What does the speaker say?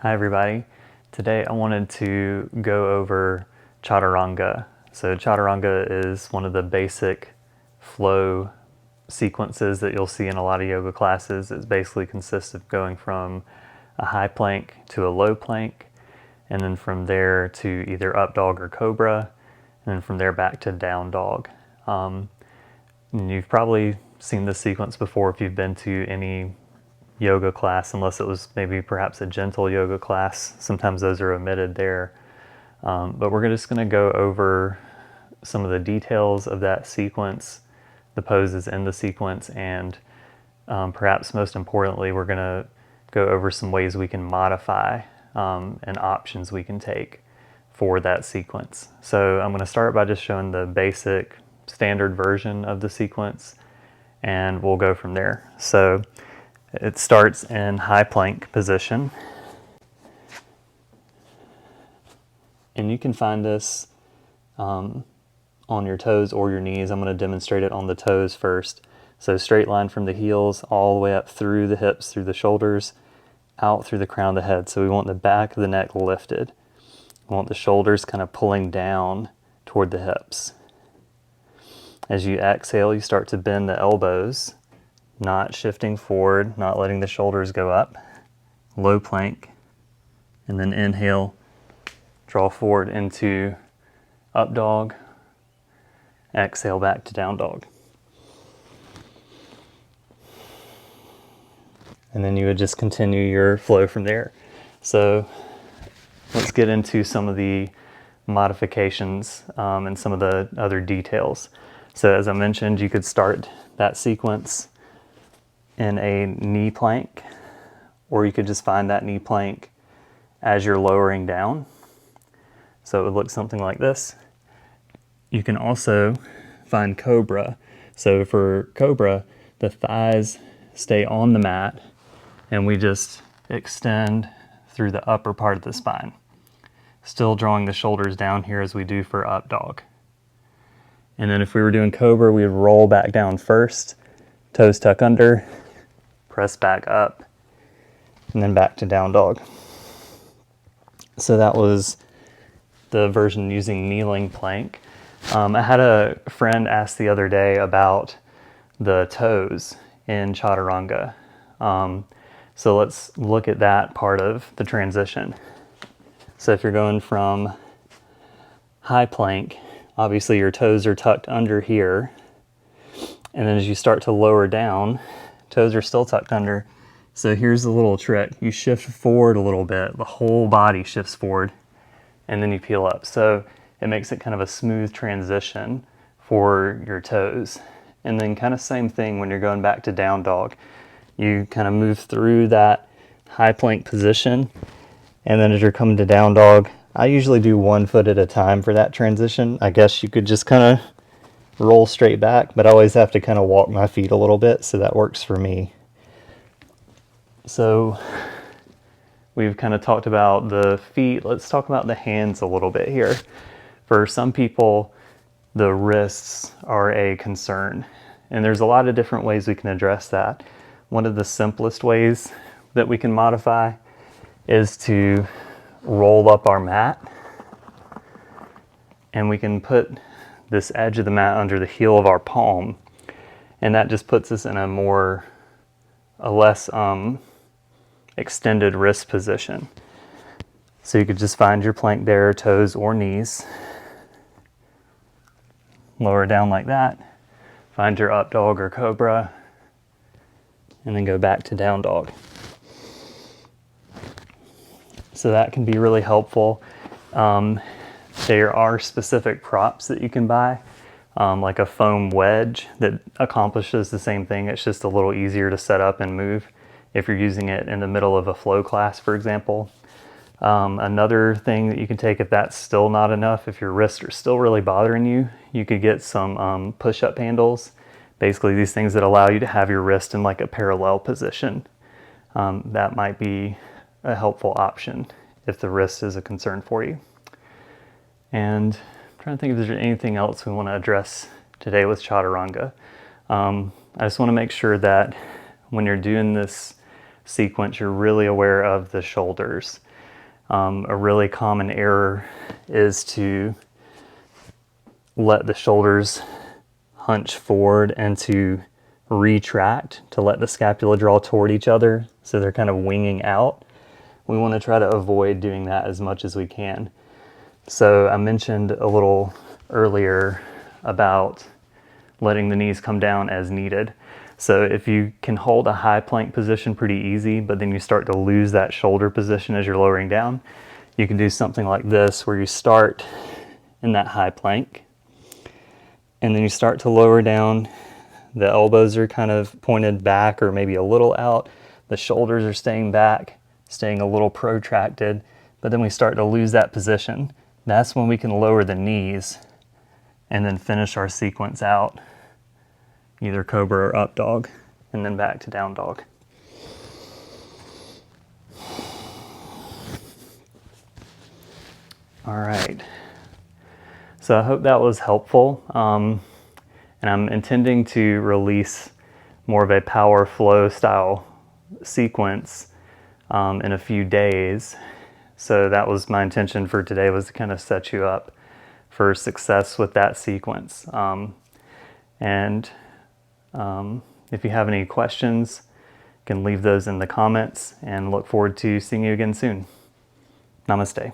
Hi everybody. Today I wanted to go over Chatturanga. So Chatturanga is one of the basic flow sequences that you'll see in a lot of yoga classes. It basically consists of going from a high plank to a low plank, and then from there to either up dog or cobra, and then from there back to down dog. And you've probably seen this sequence before if you've been to any yoga class, unless it was maybe perhaps a gentle yoga class. Sometimes those are omitted there. But we're just going to go over some of the details of that sequence, the poses in the sequence, and perhaps most importantly, we're going to go over some ways we can modify and options we can take for that sequence. So I'm going to start by just showing the basic standard version of the sequence, and we'll go from there. So it starts in high plank position. And you can find this on your toes or your knees. I'm going to demonstrate it on the toes first. So straight line from the heels all the way up through the hips, through the shoulders, out through the crown of the head. So we want the back of the neck lifted. We want the shoulders kind of pulling down toward the hips. As you exhale, you start to bend the elbows, not shifting forward, not letting the shoulders go up. Low plank, and then inhale, draw forward into up dog, exhale back to down dog. And then you would just continue your flow from there. So let's get into some of the modifications and some of the other details. So as I mentioned, you could start that sequence in a knee plank, or you could just find that knee plank as you're lowering down. So it would look something like this. You can also find cobra. So for cobra, the thighs stay on the mat and we just extend through the upper part of the spine, still drawing the shoulders down here as we do for up dog. And then if we were doing cobra, we would roll back down first, toes tuck under, press back up, and then back to down dog. So that was the version using kneeling plank. I had a friend ask the other day about the toes in Chatturanga. So let's look at that part of the transition. So if you're going from high plank, obviously your toes are tucked under here. And then as you start to lower down, toes are still tucked under. So here's the little trick. You shift forward a little bit. The whole body shifts forward, and then you peel up. So it makes it kind of a smooth transition for your toes. And then kind of same thing when you're going back to down dog. You kind of move through that high plank position, and then as you're coming to down dog, I usually do 1 foot at a time for that transition. I guess you could just kind of roll straight back, but I always have to kind of walk my feet a little bit, so that works for me. So we've kind of talked about the feet. Let's talk about the hands a little bit here. For some people, the wrists are a concern, and there's a lot of different ways we can address that. One of the simplest ways that we can modify is to roll up our mat, and we can put this edge of the mat under the heel of our palm, and that just puts us in a less extended wrist position. So you could just find your plank there, toes or knees, lower down like that, find your up dog or cobra, and then go back to down dog. So that can be really helpful. There are specific props that you can buy, like a foam wedge that accomplishes the same thing. It's just a little easier to set up and move if you're using it in the middle of a flow class, for example. Another thing that you can take if that's still not enough, if your wrists are still really bothering you, you could get some push-up handles. Basically these things that allow you to have your wrist in like a parallel position. That might be a helpful option if the wrist is a concern for you. And I'm trying to think if there's anything else we want to address today with Chatturanga. I just want to make sure that when you're doing this sequence, you're really aware of the shoulders. A really common error is to let the shoulders hunch forward and to retract, to let the scapula draw toward each other, so they're kind of winging out. We want to try to avoid doing that as much as we can. So I mentioned a little earlier about letting the knees come down as needed. So if you can hold a high plank position pretty easy, but then you start to lose that shoulder position as you're lowering down, you can do something like this, where you start in that high plank, and then you start to lower down. The elbows are kind of pointed back or maybe a little out. The shoulders are staying back, staying a little protracted, but then we start to lose that position. That's when we can lower the knees and then finish our sequence out, either cobra or up dog, and then back to down dog. All right, so I hope that was helpful. And I'm intending to release more of a power flow style sequence in a few days. So that was my intention for today, was to kind of set you up for success with that sequence. If you have any questions, you can leave those in the comments, and look forward to seeing you again soon. Namaste.